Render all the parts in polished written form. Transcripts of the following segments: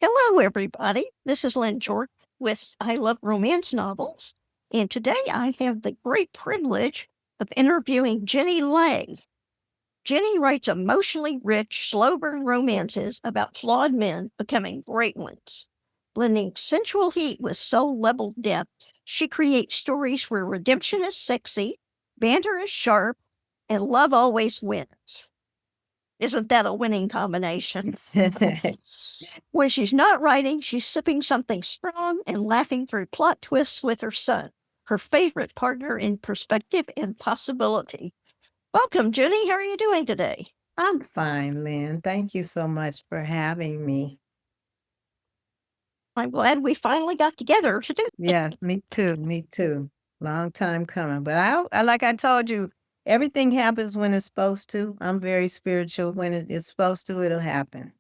Hello, everybody. This is Lynn with I Love Romance Novels, and today I have the great privilege of interviewing Jenni Lay. Jenni writes emotionally rich, slow-burn romances about flawed men becoming great ones. Blending sensual heat with soul-level depth, she creates stories where redemption is sexy, banter is sharp, and love always wins. Isn't that a winning combination? When she's not writing, she's sipping something strong and laughing through plot twists with her son, her favorite partner in perspective and possibility. Welcome, Jenni. How are you doing today? I'm fine, Lynn. Thank you so much for having me. I'm glad we finally got together to do this. Yeah, me too. Me too. Long time coming. But like I told you, everything happens when it's supposed to. I'm very spiritual. When it is supposed to, it'll happen.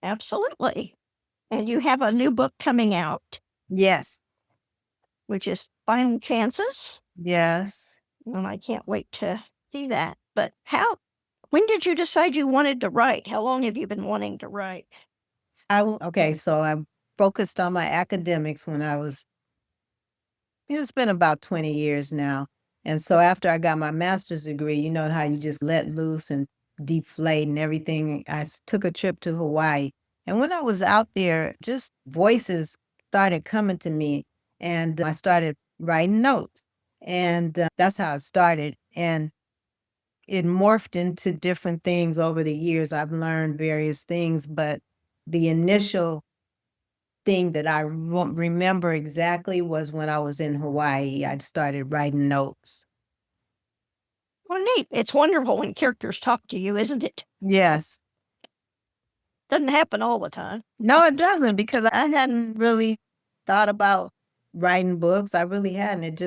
Absolutely. And you have a new book coming out, Yes. which is Final Chances. Yes. And I can't wait to see that. But when did you decide you wanted to write? How long have you been wanting to write? Okay, so I focused on my academics when it's been about 20 years now. And so after I got my master's degree, you know how you just let loose and deflate and everything. Took a trip to Hawaii. And when I was out there, just voices started coming to me and I started writing notes. And that's how it started. And it morphed into different things over the years. I've learned various things, but the initial thing that I won't remember exactly was when I was in Hawaii. I started writing notes. Well, neat. It's wonderful when characters talk to you, isn't it? Yes. Doesn't happen all the time. No, it doesn't because I hadn't really thought about writing books. I really hadn't.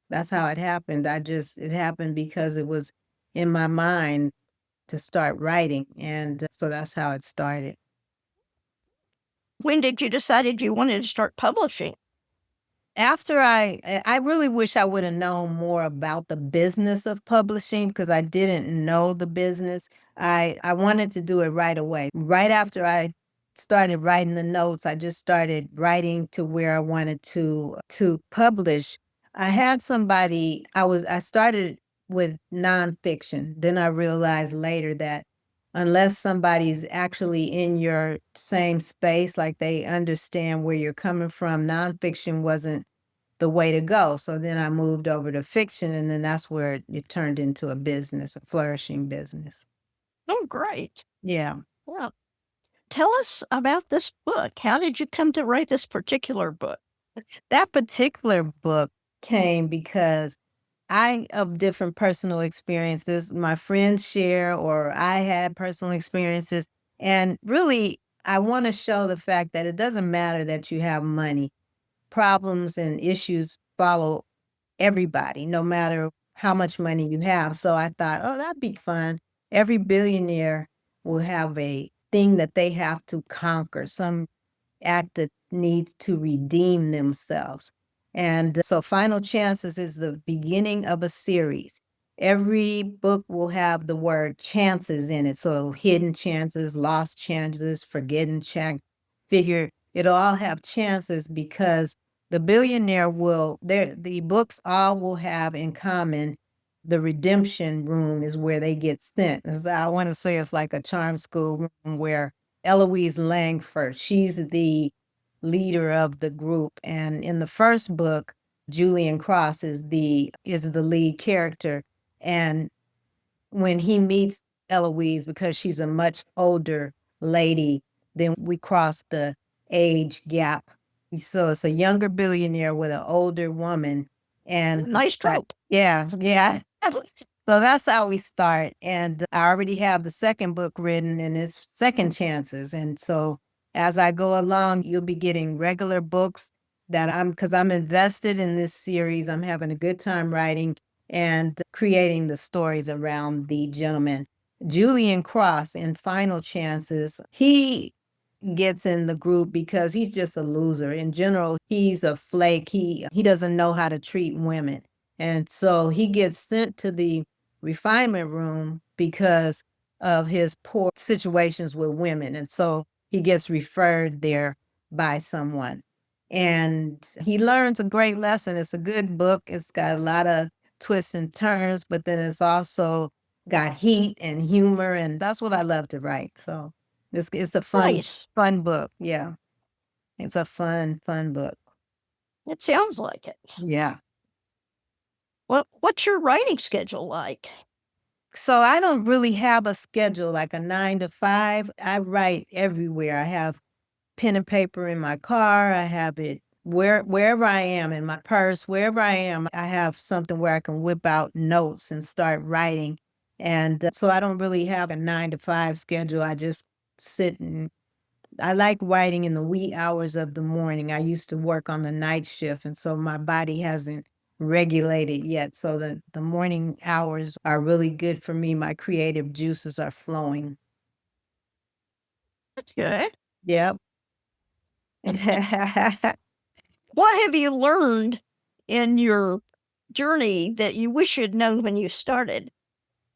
That's how it happened. It happened because it was in my mind to start writing. And so that's how it started. When did you decided you wanted to start publishing? After I really wish I would have known more about the business of publishing because I didn't know the business. I wanted to do it right away. Right after I started writing the notes, I just started writing to where I wanted to publish. I had somebody I started with nonfiction. Then I realized later that unless somebody's actually in your same space, like they understand where you're coming from, nonfiction wasn't the way to go. So then I moved over to fiction, and then that's where it turned into a business, a flourishing business. Oh, great. Yeah. Well, tell us about this book. How did you come to write this particular book? That particular book came because of different personal experiences. My friends share, or I had personal experiences. And really, I want to show the fact that it doesn't matter that you have money. Problems and issues follow everybody, no matter how much money you have. So I thought, oh, that'd be fun. Every billionaire will have a thing that they have to conquer, some act that needs to redeem themselves. And so Final Chances is the beginning of a series. Every book will have the word chances in it. So hidden chances, lost chances, forgotten chance. Figure it'll all have chances because the books all will have in common the redemption room is where they get sent. I want to say it's like a charm school room where Eloise Langford, she's the leader of the group. And in the first book, Julian Cross is the lead character. And when he meets Eloise, because she's a much older lady, then we cross the age gap. So it's a younger billionaire with an older woman. And Nice trope. yeah, yeah. So that's how we start. And I already have the second book written and it's Second Chances. And so as I go along, you'll be getting regular books because I'm invested in this series. I'm having a good time writing and creating the stories around the gentleman. Julian Cross in Final Chances, he gets in the group because he's just a loser. In general, he's a flake. He doesn't know how to treat women. And so he gets sent to the refinement room because of his poor situations with women. And so he gets referred there by someone. And he learns a great lesson. It's a good book. It's got a lot of twists and turns, but then it's also got heat and humor, and that's what I love to write. So it's a Nice. fun book. Yeah. It's a fun book. It sounds like it. Yeah. What's your writing schedule like? So I don't really have a schedule like a 9 to 5. I write everywhere. I have pen and paper in my car. I have it wherever I am, in my purse, wherever I am, I have something where I can whip out notes and start writing. And so I don't really have a 9 to 5 schedule. I just sit and I like writing in the wee hours of the morning. I used to work on the night shift, and so my body hasn't regulated yet. So the morning hours are really good for me. My creative juices are flowing. That's good. Yep. What have you learned in your journey that you wish you'd known when you started?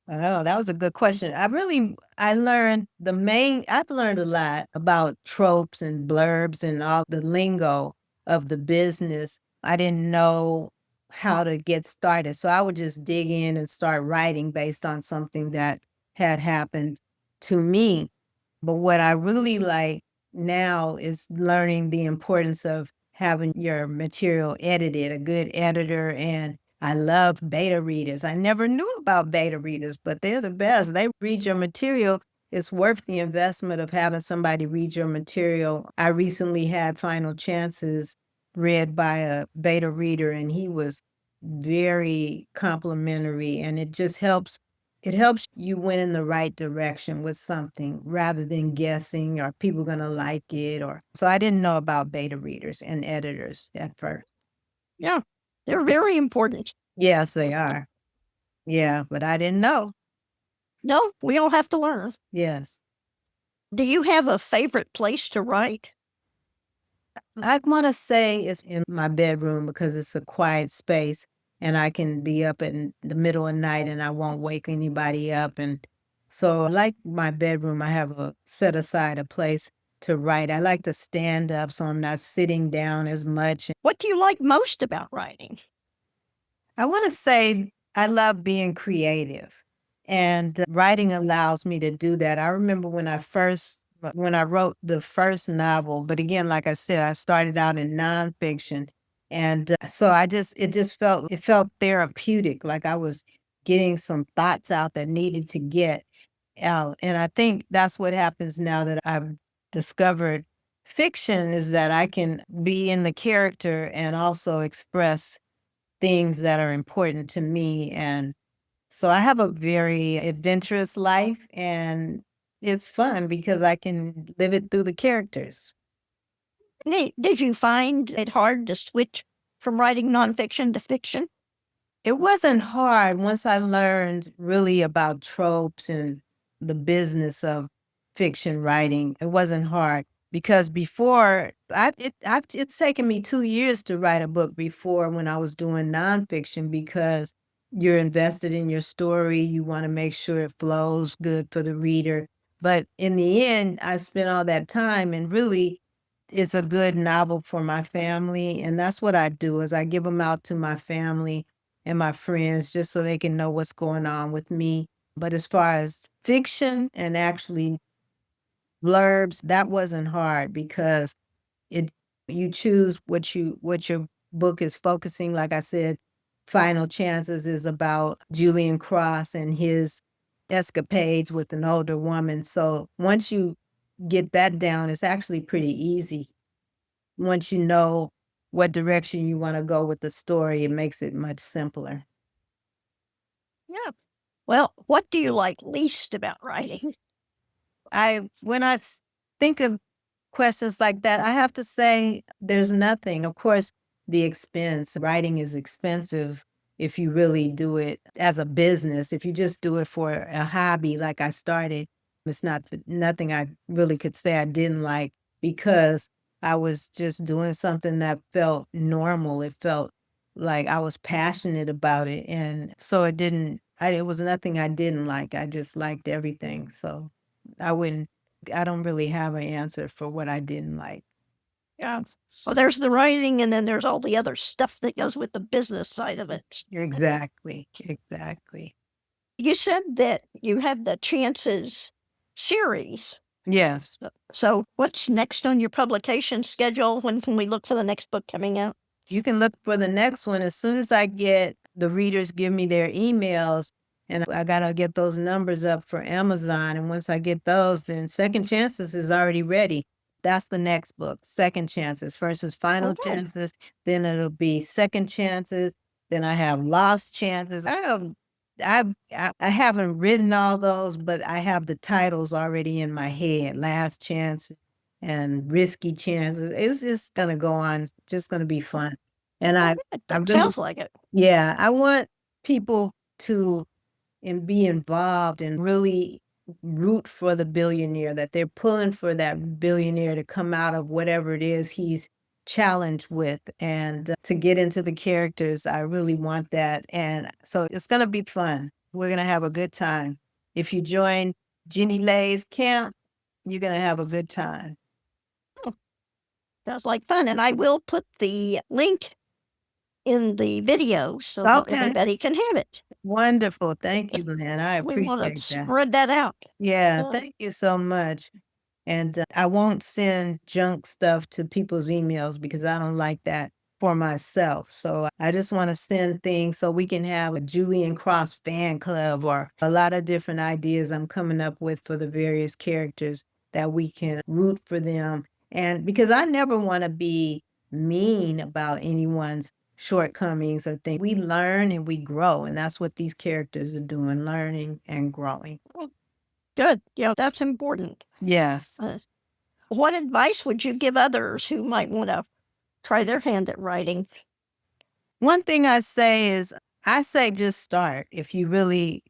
Oh, that was a good question. I've learned a lot about tropes and blurbs and all the lingo of the business. I didn't know how to get started. So I would just dig in and start writing based on something that had happened to me. But what I really like now is learning the importance of having your material edited, a good editor. And I love beta readers. I never knew about beta readers, but they're the best. They read your material. It's worth the investment of having somebody read your material. I recently had Final Chances read by a beta reader, and he was very complimentary, and it helps you went in the right direction with something rather than guessing, "Are people gonna like it?" Or so I didn't know about beta readers and editors at first. Yeah, they're very important. Yes, they are. Yeah, but I didn't know. No, we all have to learn. Yes. Do you have a favorite place to write? I wanna say it's in my bedroom because it's a quiet space, and I can be up in the middle of night, and I won't wake anybody up, and so I like my bedroom. I have a set aside a place to write. I like to stand up, so I'm not sitting down as much. What do you like most about writing? I wanna say I love being creative, and writing allows me to do that. I remember when I wrote the first novel, but again, like I said, I started out in nonfiction, and, so it felt therapeutic, like I was getting some thoughts out that needed to get out, and I think that's what happens now that I've discovered fiction is that I can be in the character and also express things that are important to me. And so I have a very adventurous life, and it's fun because I can live it through the characters. Did you find it hard to switch from writing nonfiction to fiction? It wasn't hard once I learned really about tropes and the business of fiction writing. It wasn't hard because it's taken me 2 years to write a book before when I was doing nonfiction because you're invested in your story. You want to make sure it flows good for the reader. But in the end, I spent all that time and really it's a good novel for my family. And that's what I do is I give them out to my family and my friends just so they can know what's going on with me. But as far as fiction and actually blurbs, that wasn't hard because it you choose what your book is focusing. Like I said, Final Chances is about Julian Cross and his escapades with an older woman. So once you get that down, it's actually pretty easy. Once you know what direction you want to go with the story, it makes it much simpler. Yeah. Well, what do you like least about writing? When I think of questions like that, I have to say there's nothing. Of course, the expense, writing is expensive if you really do it as a business. If you just do it for a hobby, like I started, it's nothing I really could say I didn't like because I was just doing something that felt normal. It felt like I was passionate about it. And so it was nothing I didn't like. I just liked everything. So I wouldn't I don't really have an answer for what I didn't like. Yeah. So there's the writing, and then there's all the other stuff that goes with the business side of it. Exactly. Exactly. You said that you have the Chances series. Yes. So what's next on your publication schedule? When can we look for the next book coming out? You can look for the next one as soon as I get the readers give me their emails, and I got to get those numbers up for Amazon. And once I get those, then Second Chances is already ready. That's the next book, Second Chances. First is Final Okay. Chances, then it'll be Second Chances, then I have Lost Chances. I haven't written all those, but I have the titles already in my head. Last Chances and Risky Chances. It's just gonna go on. It's just gonna be fun. And Oh, I good. I That really sounds like it. yeah, I want people to be involved and really root for the billionaire, that they're pulling for that billionaire to come out of whatever it is he's challenged with, and to get into the characters. I really want that. And so it's going to be fun. We're going to have a good time. If you join Jenni Lay's camp, you're going to have a good time. Sounds like fun. And I will put the link in the video so that Okay. everybody can have it. Wonderful. Thank you, Lynn. I We want to appreciate that. spread that out. Yeah, Uh, thank you so much. And I won't send junk stuff to people's emails because I don't like that for myself. So I just want to send things so we can have a Julian Cross fan club, or a lot of different ideas I'm coming up with for the various characters that we can root for them. And because I never want to be mean about anyone's shortcomings or things. We learn and we grow, and that's what these characters are doing, learning and growing. Good. Yeah, that's important. Yes. What advice would you give others who might want to try their hand at writing? One thing I say just start. If you really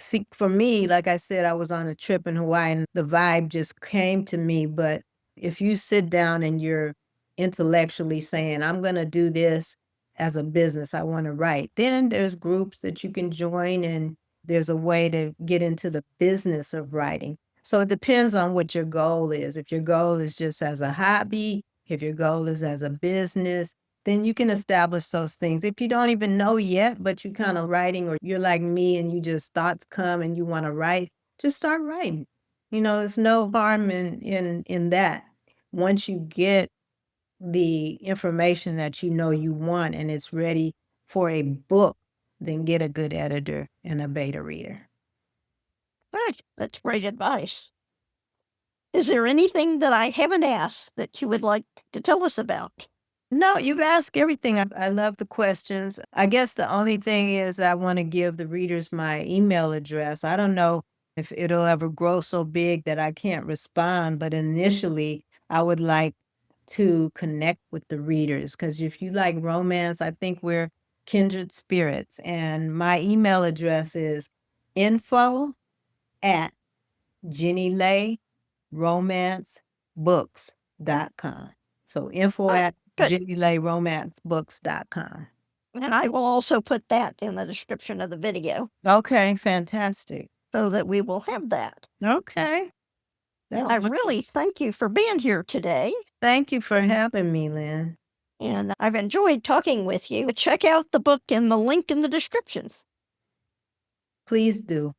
see, for me, like I said, I was on a trip in Hawaii and the vibe just came to me. But if you sit down and you're intellectually saying, I'm going to do this as a business, I want to write, then there's groups that you can join, and there's a way to get into the business of writing. So it depends on what your goal is. If your goal is just as a hobby, if your goal is as a business, then you can establish those things. If you don't even know yet, but you kind of writing, or you're like me and you just thoughts come and you want to write, just start writing. There's no harm in that. Once you get the information that you want and it's ready for a book, then get a good editor and a beta reader. Right. That's great advice. Is there anything that I haven't asked that you would like to tell us about? No, you've asked everything. I love the questions. I guess the only thing is I want to give the readers my email address. I don't know if it'll ever grow so big that I can't respond, but initially I would like to connect with the readers, because if you like romance, I think we're kindred spirits. And my email address is info at JenniLayRomanceBooks.com. So info Oh, at good. JenniLayRomanceBooks.com. And I will also put that in the description of the video Okay, fantastic. so that we will have that. Okay. That's I wonderful. really thank you for being here today. Thank you for having me, Lynn. And I've enjoyed talking with you. Check out the book and the link in the description. Please do.